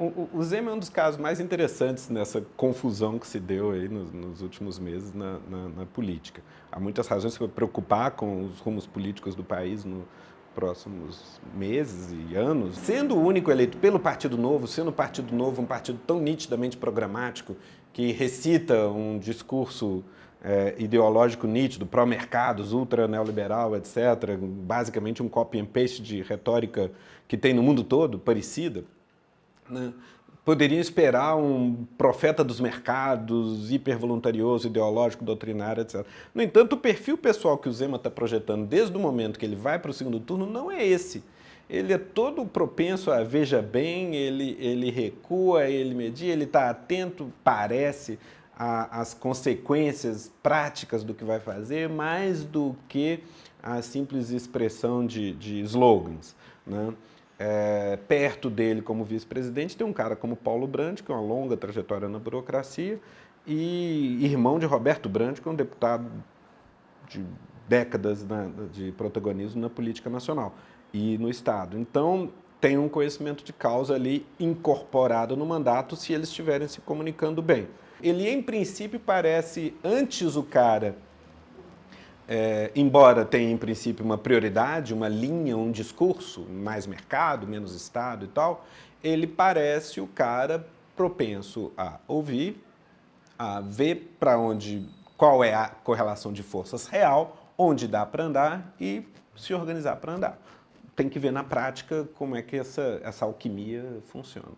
O Zema é um dos casos mais interessantes nessa confusão que se deu aí nos últimos meses na política. Há muitas razões para preocupar com os rumos políticos do país nos próximos meses e anos. Sendo o único eleito pelo Partido Novo, sendo o Partido Novo um partido tão nitidamente programático, que recita um discurso ideológico nítido, pró-mercados, ultra-neoliberal, etc., basicamente um copy and paste de retórica que tem no mundo todo, parecida, né? Poderiam esperar um profeta dos mercados, hipervoluntarioso, ideológico, doutrinário, etc. No entanto, o perfil pessoal que o Zema está projetando desde o momento que ele vai para o segundo turno não é esse. Ele é todo propenso a veja bem, ele recua, ele media, ele está atento, parece, às consequências práticas do que vai fazer, mais do que a simples expressão de slogans, né? Perto dele como vice-presidente tem um cara como Paulo Brandt, que é uma longa trajetória na burocracia, e irmão de Roberto Brandt, que é um deputado de décadas de protagonismo na política nacional e no Estado. Então, tem um conhecimento de causa ali incorporado no mandato se eles estiverem se comunicando bem. Ele, em princípio, parece antes o cara... embora tenha, em princípio, uma prioridade, uma linha, um discurso, mais mercado, menos Estado e tal, ele parece o cara propenso a ouvir, a ver qual é a correlação de forças real, onde dá para andar e se organizar para andar. Tem que ver na prática como é que essa alquimia funciona.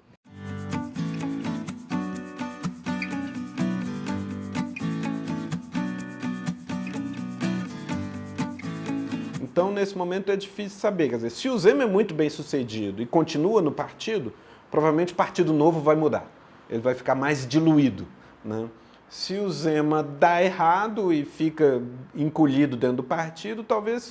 Então, nesse momento, é difícil saber. Quer dizer, se o Zema é muito bem sucedido e continua no partido, provavelmente o Partido Novo vai mudar. Ele vai ficar mais diluído, né? Se o Zema dá errado e fica encolhido dentro do partido, talvez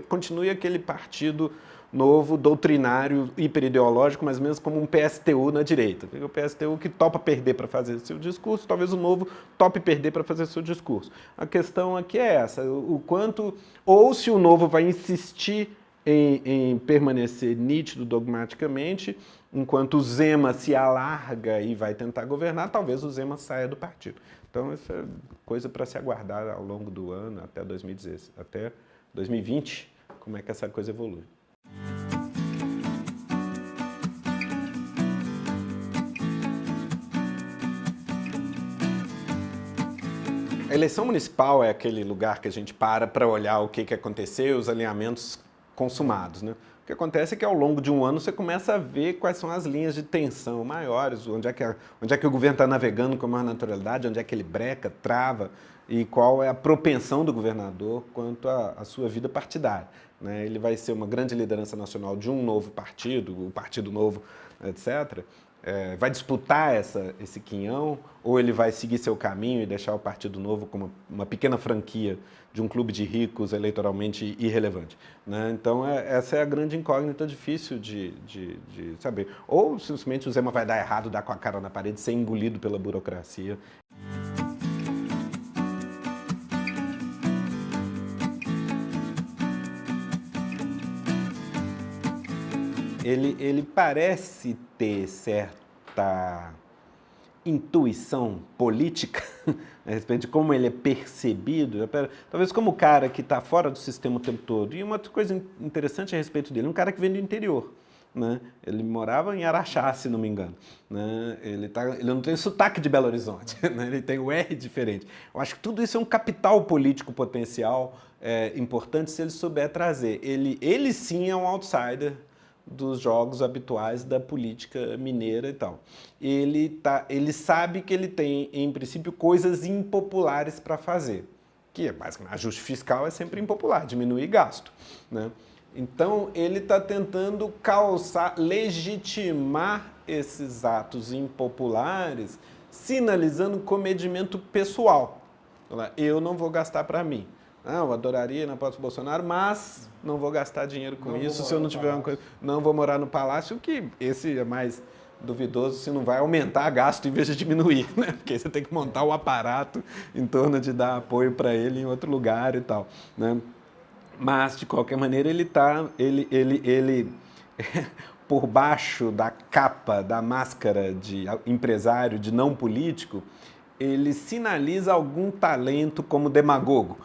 continue aquele partido novo, doutrinário, hiperideológico, mas mesmo como um PSTU na direita. O PSTU que topa perder para fazer seu discurso, talvez o Novo tope perder para fazer seu discurso. A questão aqui é essa, o quanto, ou se o Novo vai insistir em permanecer nítido dogmaticamente, enquanto o Zema se alarga e vai tentar governar, talvez o Zema saia do partido. Então, essa é coisa para se aguardar ao longo do ano, até 2016, até 2020, como é que essa coisa evolui. A eleição municipal é aquele lugar que a gente para olhar o que aconteceu, os alinhamentos consumados, né? O que acontece é que ao longo de um ano você começa a ver quais são as linhas de tensão maiores, onde é que o governo está navegando com maior naturalidade, onde é que ele breca, trava, e qual é a propensão do governador quanto à sua vida partidária, né? Ele vai ser uma grande liderança nacional de um novo partido, o Partido Novo, etc., vai disputar esse quinhão, ou ele vai seguir seu caminho e deixar o Partido Novo como uma pequena franquia de um clube de ricos eleitoralmente irrelevante, né? Então, essa é a grande incógnita difícil de saber. Ou, simplesmente, o Zema vai dar errado, dar com a cara na parede, ser engolido pela burocracia. Ele parece ter certa intuição política a respeito de como ele é percebido, talvez como o cara que está fora do sistema o tempo todo. E uma coisa interessante a respeito dele, um cara que vem do interior, né? Ele morava em Araxá, se não me engano, né? Ele não tem sotaque de Belo Horizonte, né? Ele tem o R diferente. Eu acho que tudo isso é um capital político potencial importante se ele souber trazer. Ele sim é um outsider dos jogos habituais da política mineira e tal. Ele sabe que ele tem, em princípio, coisas impopulares para fazer, que é basicamente, ajuste fiscal é sempre impopular, diminuir gasto, né? Então, ele está tentando legitimar esses atos impopulares, sinalizando comedimento pessoal. Eu não vou gastar para mim. Eu adoraria ir na Praça do Bolsonaro, mas não vou gastar dinheiro com isso se eu não tiver uma coisa. Não vou morar no palácio, que esse é mais duvidoso se não vai aumentar gasto em vez de diminuir, né? Porque você tem que montar o aparato em torno de dar apoio para ele em outro lugar e tal, né? Mas, de qualquer maneira, por baixo da capa, da máscara de empresário, de não político, ele sinaliza algum talento como demagogo,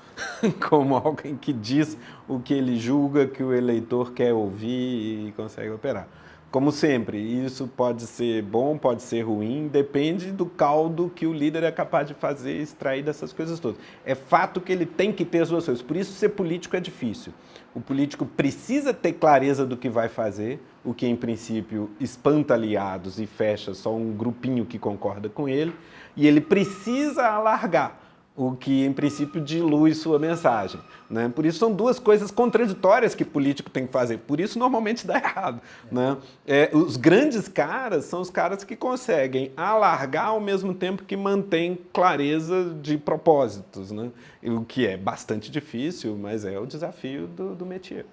como alguém que diz o que ele julga que o eleitor quer ouvir e consegue operar. Como sempre, isso pode ser bom, pode ser ruim, depende do caldo que o líder é capaz de fazer, extrair dessas coisas todas. É fato que ele tem que ter as duas coisas, por isso ser político é difícil. O político precisa ter clareza do que vai fazer, o que em princípio espanta aliados e fecha só um grupinho que concorda com ele, e ele precisa alargar, o que em princípio dilui sua mensagem, né? Por isso são duas coisas contraditórias que o político tem que fazer, por isso normalmente dá errado, né? Os grandes caras são os caras que conseguem alargar ao mesmo tempo que mantêm clareza de propósitos, né? O que é bastante difícil, mas é o desafio do métier.